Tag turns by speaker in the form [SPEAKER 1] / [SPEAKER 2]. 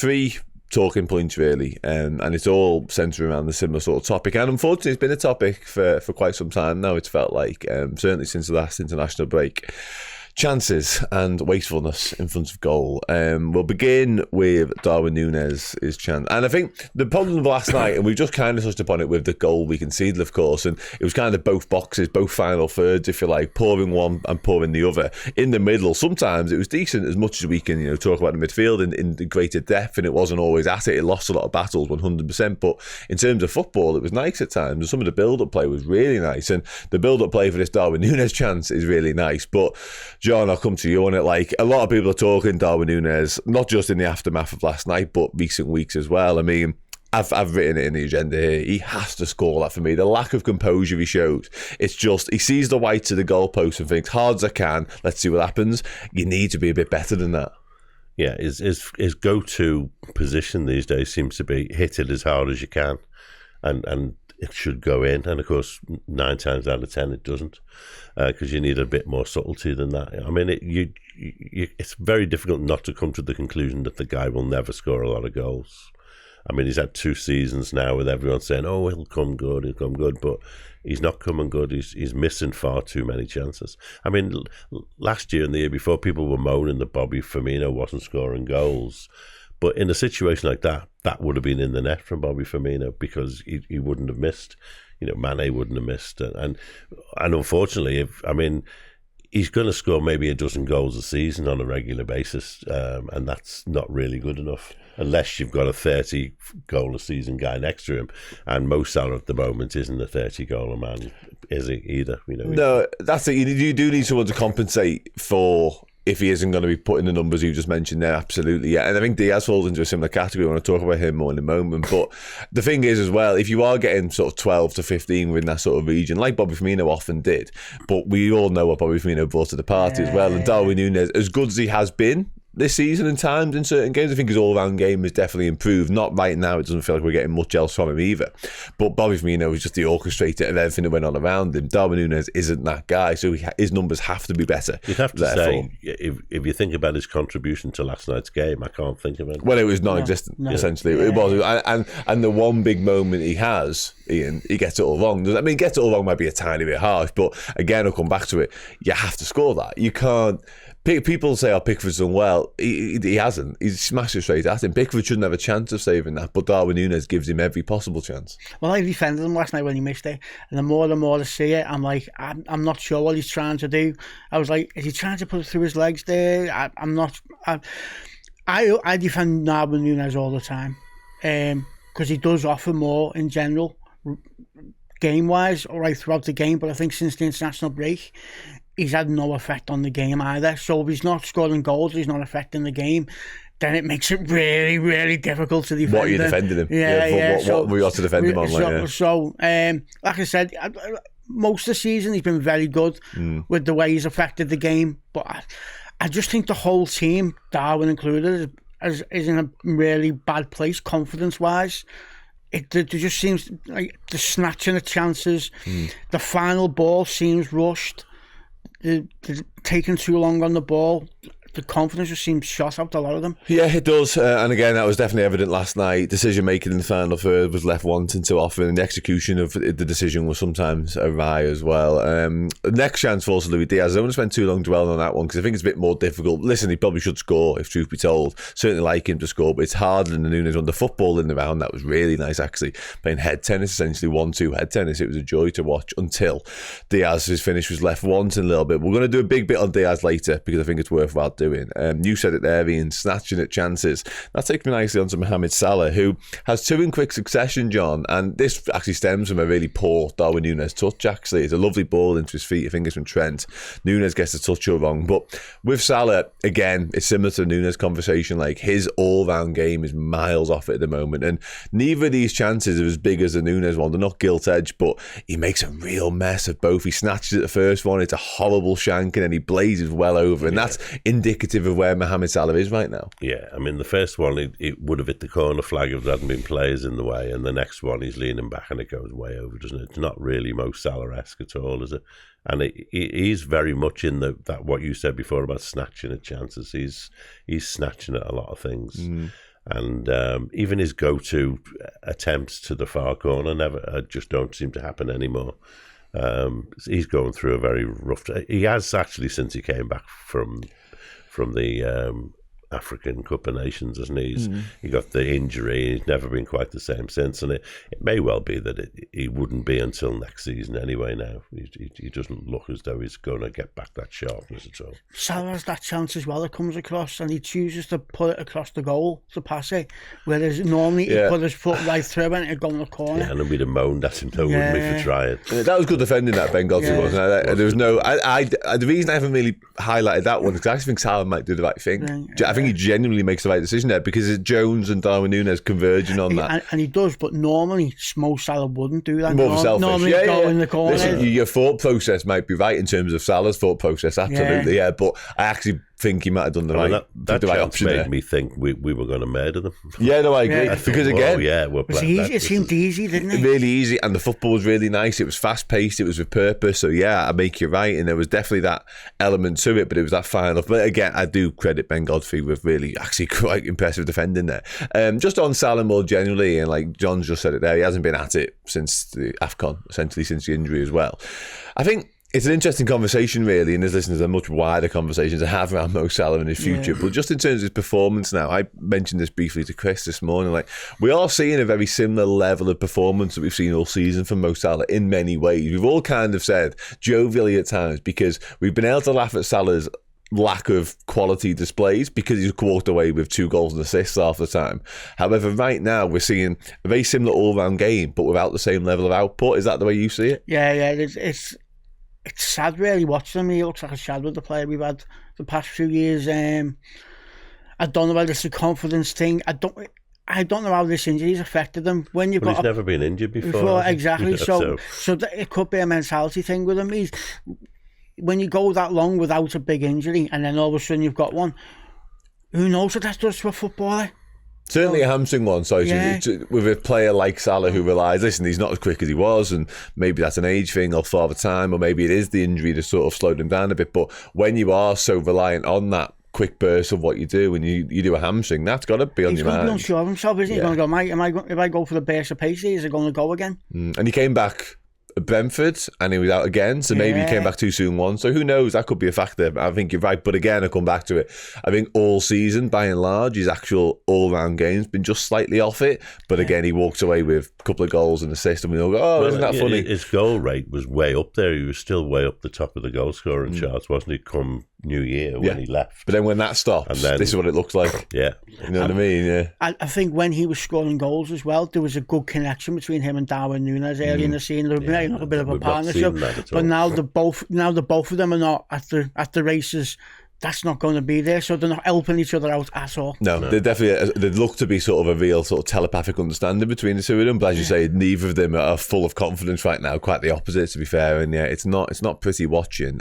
[SPEAKER 1] three talking points really, and it's all centred around the similar sort of topic, and unfortunately it's been a topic for quite some time now. It's felt like, certainly since the last international break, chances and wastefulness in front of goal. We'll begin with Darwin Nunez' chance. And I think the problem of last night, and we've just kind of touched upon it with the goal we conceded, of course, and it was kind of both boxes, both final thirds, if you like, pouring one and pouring the other. In the middle, sometimes it was decent, as much as we can, talk about the midfield in greater depth, and it wasn't always at it. It lost a lot of battles, 100%, but in terms of football, it was nice at times, and some of the build-up play was really nice, and the build-up play for this Darwin Nunez chance is really nice. But John, I'll come to you on it. Like, a lot of people are talking Darwin Nunez, not just in the aftermath of last night, but recent weeks as well. I mean, I've written it in the agenda here. He has to score that for me. The lack of composure he shows, it's just, he sees the white to the goalpost and thinks, hard as I can, let's see what happens. You need to be a bit better than that.
[SPEAKER 2] Yeah, his go-to position these days seems to be hit it as hard as you can, and it should go in. And of course, 9 times out of 10 it doesn't, because you need a bit more subtlety than that. I mean, it's very difficult not to come to the conclusion that the guy will never score a lot of goals. I mean, he's had 2 seasons now with everyone saying, "Oh, he'll come good," but he's not coming good. He's missing far too many chances. I mean, last year and the year before, people were moaning that Bobby Firmino wasn't scoring goals. But in a situation like that, that would have been in the net from Bobby Firmino, because he wouldn't have missed. Mane wouldn't have missed. And unfortunately, he's going to score maybe a dozen goals a season on a regular basis, and that's not really good enough, unless you've got a 30-goal-a-season guy next to him. And Mo Salah at the moment isn't a 30-goal-a man, is he, either?
[SPEAKER 1] No, that's it. You do need someone to compensate for if he isn't going to be putting the numbers you just mentioned there. Absolutely, yeah. And I think Diaz falls into a similar category. I want to talk about him more in a moment. But the thing is as well, if you are getting sort of 12 to 15 within that sort of region, like Bobby Firmino often did, but we all know what Bobby Firmino brought to the party as well. And Darwin Nunez, as good as he has been this season in times in certain games, I think his all-round game has definitely improved. Not right now, it doesn't feel like we're getting much else from him either. But Bobby Firmino was just the orchestrator of everything that went on around him. Darwin Nunez isn't that guy, so his numbers have to be better.
[SPEAKER 2] You'd have to say, if you think about his contribution to last night's game, I can't think of it.
[SPEAKER 1] Well, it was non-existent, essentially. Yeah. It was. And the one big moment he has, Ian, he gets it all wrong. I mean, gets it all wrong might be a tiny bit harsh, but again, I'll come back to it. You have to score that. You can't. People say, Pickford's done well. He hasn't. He's smashed it straight at him. Pickford shouldn't have a chance of saving that, but Darwin Nunez gives him every possible chance.
[SPEAKER 3] Well, I defended him last night when he missed it, and the more I see it, I'm like, I'm not sure what he's trying to do. I was like, is he trying to put it through his legs there? I'm not. I defend Darwin Nunez all the time, because he does offer more in general, game-wise, right throughout the game, but I think since the international break, he's had no effect on the game either. So if he's not scoring goals, he's not affecting the game, then it makes it really, really difficult to defend him.
[SPEAKER 1] What are you defending him? What we ought to defend him on.
[SPEAKER 3] Like I said, most of the season he's been very good with the way he's affected the game. But I just think the whole team, Darwin included, is in a really bad place, confidence-wise. It just seems like the snatching of chances, the final ball seems rushed. They're taking too long on the ball. The confidence just seems shot out, a lot of them.
[SPEAKER 1] Yeah, it does. And again, that was definitely evident last night. Decision making in the final third was left wanting too often, and the execution of the decision was sometimes awry as well. The next chance falls to Luis Diaz. I don't want to spend too long dwelling on that one, because I think it's a bit more difficult. Listen, he probably should score, if truth be told. Certainly like him to score, but it's harder than the Nunez one. The football in the round, that was really nice, actually. Playing head tennis, essentially 1-2 head tennis. It was a joy to watch until Diaz's finish was left wanting a little bit. We're going to do a big bit on Diaz later, because I think it's worthwhile doing. You said it there, Ian, snatching at chances. That takes me nicely on to Mohamed Salah, who has 2 in quick succession, John, and this actually stems from a really poor Darwin Nunez touch, actually. It's a lovely ball into his feet, I think it's from Trent. Nunez gets the touch wrong, but with Salah, again, it's similar to the Nunez conversation. Like, his all-round game is miles off it at the moment, and neither of these chances are as big as the Nunez one. They're not gilt-edged, but he makes a real mess of both. He snatches at the first one, it's a horrible shank, and then he blazes well over, and that's indicative of where Mohamed Salah is right now.
[SPEAKER 2] Yeah, I mean, the first one, it would have hit the corner flag if there hadn't been players in the way, and the next one, he's leaning back and it goes way over, doesn't it? It's not really Mo Salah-esque at all, is it? And he's very much in that what you said before about snatching at chances. He's snatching at a lot of things. And even his go-to attempts to the far corner just don't seem to happen anymore. He's going through a very rough. He has actually, since he came back from the African Cup of Nations, hasn't he? He got the injury. He's never been quite the same since, and it may well be that he wouldn't be until next season anyway. Now he doesn't look as though he's going to get back that sharpness at all.
[SPEAKER 3] Salah has that chance as well. It comes across, and he chooses to put it across the goal to pass it, whereas normally he put his foot right through it and go in the corner.
[SPEAKER 2] Yeah, and then we'd have moaned at him, though, wouldn't we, for trying?
[SPEAKER 1] That was good defending, that Ben Godfrey, wasn't it? There was no. The reason I haven't really highlighted that one is because I actually think Salah might do the right thing. I think he genuinely makes the right decision there, because it's Jones and Darwin Nunez converging on that.
[SPEAKER 3] And he does, but normally Mo Salah wouldn't do that.
[SPEAKER 1] More selfish.
[SPEAKER 3] Normally go in the corner.
[SPEAKER 1] Listen, your thought process might be right in terms of Salah's thought process, absolutely, yeah. But I actually think he might have done the right option
[SPEAKER 2] made
[SPEAKER 1] there.
[SPEAKER 2] Me think we were going to murder them.
[SPEAKER 1] Yeah, no, I agree. Because again,
[SPEAKER 3] it seemed easy, didn't it?
[SPEAKER 1] Really easy, and the football was really nice. It was fast paced. It was with purpose. So yeah, I make you right, and there was definitely that element to it. But it was that final. But again, I do credit Ben Godfrey with really actually quite impressive defending there. Just on Salah more generally, and like John's just said it there, he hasn't been at it since the AFCON, essentially since the injury as well. I think it's an interesting conversation, really, and as listeners, a much wider conversation to have around Mo Salah and his future. But just in terms of his performance now, I mentioned this briefly to Chris this morning, like, we are seeing a very similar level of performance that we've seen all season from Mo Salah in many ways. We've all kind of said jovially at times, because we've been able to laugh at Salah's lack of quality displays because he's walked away with 2 goals and assists half the time. However, right now we're seeing a very similar all-round game, but without the same level of output. Is that the way you see it?
[SPEAKER 3] Yeah, it's sad really watching him. He looks like a shadow of the player we've had the past few years. I don't know whether it's a confidence thing. I don't know how this injury's affected him. He's
[SPEAKER 2] never been injured before.
[SPEAKER 3] Exactly. So it could be a mentality thing with him. When you go that long without a big injury, and then all of a sudden you've got one, who knows what that does to a footballer?
[SPEAKER 1] Certainly a hamstring one, with a player like Salah who relies, listen, he's not as quick as he was, and maybe that's an age thing or father time, or maybe it is the injury that sort of slowed him down a bit. But when you are so reliant on that quick burst of what you do, and you do a hamstring, that's got to be on your mind.
[SPEAKER 3] He's going to be unsure of himself, isn't he? He's going to go, if I go for the burst of pace, is it going to go again?
[SPEAKER 1] And he came back at Brentford and he was out again, so maybe he came back too soon once, so who knows, that could be a factor. I think you're right, but again, I come back to it, I think all season by and large his actual all-round game's been just slightly off it, but again he walks away with a couple of goals and assists, and we all go, isn't that funny?
[SPEAKER 2] His goal rate was way up there. He was still way up the top of the goal scoring charts, wasn't he, come New Year when he left.
[SPEAKER 1] But then when that stops, and then, this is what it looks like. You know what I mean?
[SPEAKER 3] I think when he was scoring goals as well, there was a good connection between him and Darwin Nunez early in the season. There was a bit of a partnership, but now the both of them are not at the races. That's not going to be there, so they're not helping each other out at all.
[SPEAKER 1] No. They definitely, they look to be sort of a real sort of telepathic understanding between the two of them, but as you say, neither of them are full of confidence right now, quite the opposite, to be fair, and it's not pretty watching.